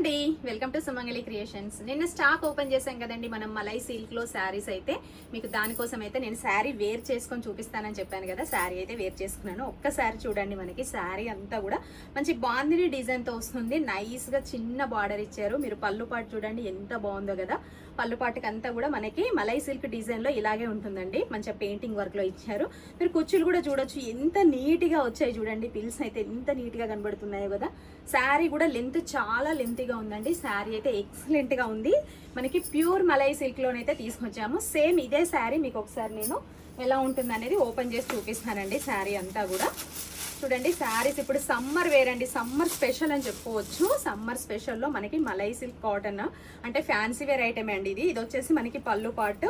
అండి, welcome to Sumangali creations. నిన్న stock open చేశాం కదండి మనం మలై సిల్క్ లో శారీస్ అయితే. మీకు దానికోసం అయితే నేను శారీ వేర్ చేసుకొని చూపిస్తానని చెప్పాను కదా. శారీ అయితే వేర్ చేసుకున్నాను. ఒక్కసారి చూడండి, మనకి శారీ అంతా కూడా మంచి బాందిని డిజైన్ తో వస్తుంది. నైస్ గా చిన్న బార్డర్ ఇచ్చారు. మీరు పళ్ళు పాటు చూడండి ఎంత బాగుందో కదా. పళ్ళు పాటుకి అంతా కూడా మనకి మలై సిల్క్ డిజైన్ లో ఇలాగే ఉంటుందండి. మంచిగా పెయింటింగ్ వర్క్ లో ఇచ్చారు. మీరు కుచ్చులు కూడా చూడొచ్చు, ఎంత నీట్ గా వచ్చాయి చూడండి. పిల్స్ అయితే ఎంత నీట్ గా కనబడుతున్నాయో కదా. శారీ కూడా లెంత్ చాలా లెంతీగా ఉందండి. శారీ అయితే ఎక్సలెంట్ గా ఉంది. మనకి ప్యూర్ మలై సిల్క్ లోనైతే తీసుకొచ్చాము. సేమ్ ఇదే శారీ మీకు ఒకసారి నేను ఎలా ఉంటుంది అనేది ఓపెన్ చేసి చూపిస్తానండి. శారీ అంతా కూడా చూడండి. శారీస్ ఇప్పుడు సమ్మర్ వేర్ అండి, సమ్మర్ స్పెషల్ అని చెప్పుకోవచ్చు. సమ్మర్ స్పెషల్లో మనకి మలై సిల్క్ కాటన్ అంటే ఫ్యాన్సీ వేర్ ఐటమే అండి ఇది. ఇది వచ్చేసి మనకి పళ్ళు పాటు.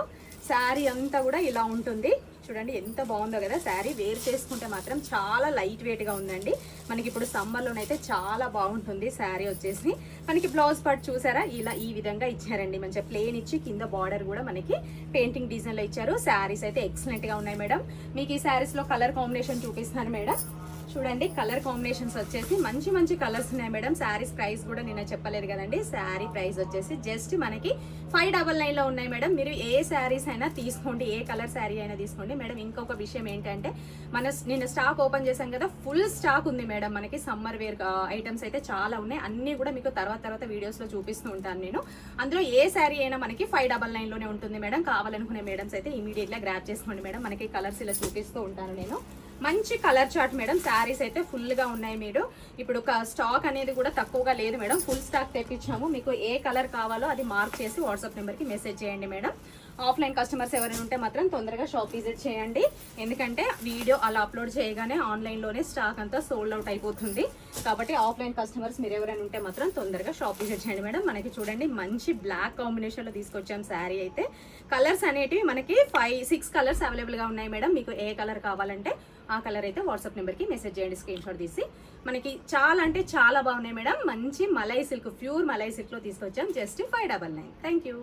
శారీ అంతా కూడా ఇలా ఉంటుంది చూడండి, ఎంత బాగుందో కదా. శారీ వేర్ చేసుకుంటే మాత్రం చాలా లైట్ వెయిట్ గా ఉందండి. మనకి ఇప్పుడు సమ్మర్ లోనైతే చాలా బాగుంటుంది. శారీ వచ్చేసి మనకి బ్లౌజ్ పార్ట్ చూసారా, ఇలా ఈ విధంగా ఇచ్చారండి. మంచిగా ప్లేన్ ఇచ్చి కింద బార్డర్ కూడా మనకి పెయింటింగ్ డిజైన్ లో ఇచ్చారు. శారీస్ అయితే ఎక్సలెంట్ గా ఉన్నాయి మేడం. మీకు ఈ శారీస్ లో కలర్ కాంబినేషన్ చూపిస్తాను మేడం. చూడండి, కలర్ కాంబినేషన్స్ వచ్చేసి మంచి మంచి కలర్స్ ఉన్నాయి మేడం. శారీస్ ప్రైస్ కూడా నేను చెప్పలేదు కదండి. శారీ ప్రైస్ వచ్చేసి జస్ట్ మనకి 599 లో ఉన్నాయి మేడం. మీరు ఏ శారీస్ అయినా తీసుకోండి, ఏ కలర్ శారీ అయినా తీసుకోండి మేడం. ఇంకొక విషయం ఏంటంటే నేను స్టాక్ ఓపెన్ చేశాం కదా, ఫుల్ స్టాక్ ఉంది మేడం. మనకి సమ్మర్ వేర్ ఐటమ్స్ అయితే చాలా ఉన్నాయి. అన్ని కూడా మీకు తర్వాత వీడియోస్ లో చూపిస్తూ ఉంటాను నేను. అందులో ఏ శారీ అయినా మనకి 599 లోనే ఉంటుంది మేడం. కావాలనుకునే మేడమ్స్ అయితే ఇమీడియట్ గా గ్రాప్ చేసుకోండి మేడం. మనకి కలర్స్ ఇలా చూపిస్తూ ఉంటాను నేను. మంచి కలర్ చార్ట్ మేడం. శారీస్ అయితే ఫుల్ గా ఉన్నాయి. మీరు ఇప్పుడు స్టాక్ అనేది కూడా తక్కువగా లేదు మేడం. Full stock తెప్పించాము. మీకు ఏ కలర్ కావాలో అది మార్క్ చేసి వాట్సాప్ నెంబర్ కి మెసేజ్ చేయండి మేడం. ఆఫ్లైన్ కస్టమర్స్ ఎవరైనా ఉంటే మాత్రం తొందరగా షాప్ విజిట్ చేయండి. ఎందుకంటే వీడియో అలా అప్లోడ్ చేయగానే ఆన్లైన్ లోనే స్టాక్ అంతా సోల్డ్ అవుట్ అయిపోతుంది. కాబట్టి ఆఫ్లైన్ కస్టమర్స్ మీరు ఎవరైనా ఉంటే మాత్రం తొందరగా షాప్ విజిట్ చేయండి మేడం. మనకి చూడండి మంచి బ్లాక్ కాంబినేషన్ లో తీసుకొచ్చాం శారీ అయితే. కలర్స్ అనేటివి మనకి 5-6 కలర్స్ అవైలబుల్ గా ఉన్నాయి మేడం. మీకు ఏ కలర్ కావాలంటే ఆ కలర్ అయితే వాట్సాప్ నెంబర్ కి మెసేజ్ చేయండి, స్క్రీన్ షాట్ తీసి. మనకి చాలా అంటే చాలా బాగున్నాయి మేడం. మంచి malai silk, pure malai silk లో తీసుకొచ్చాం. జస్ట్ 599. Thank you.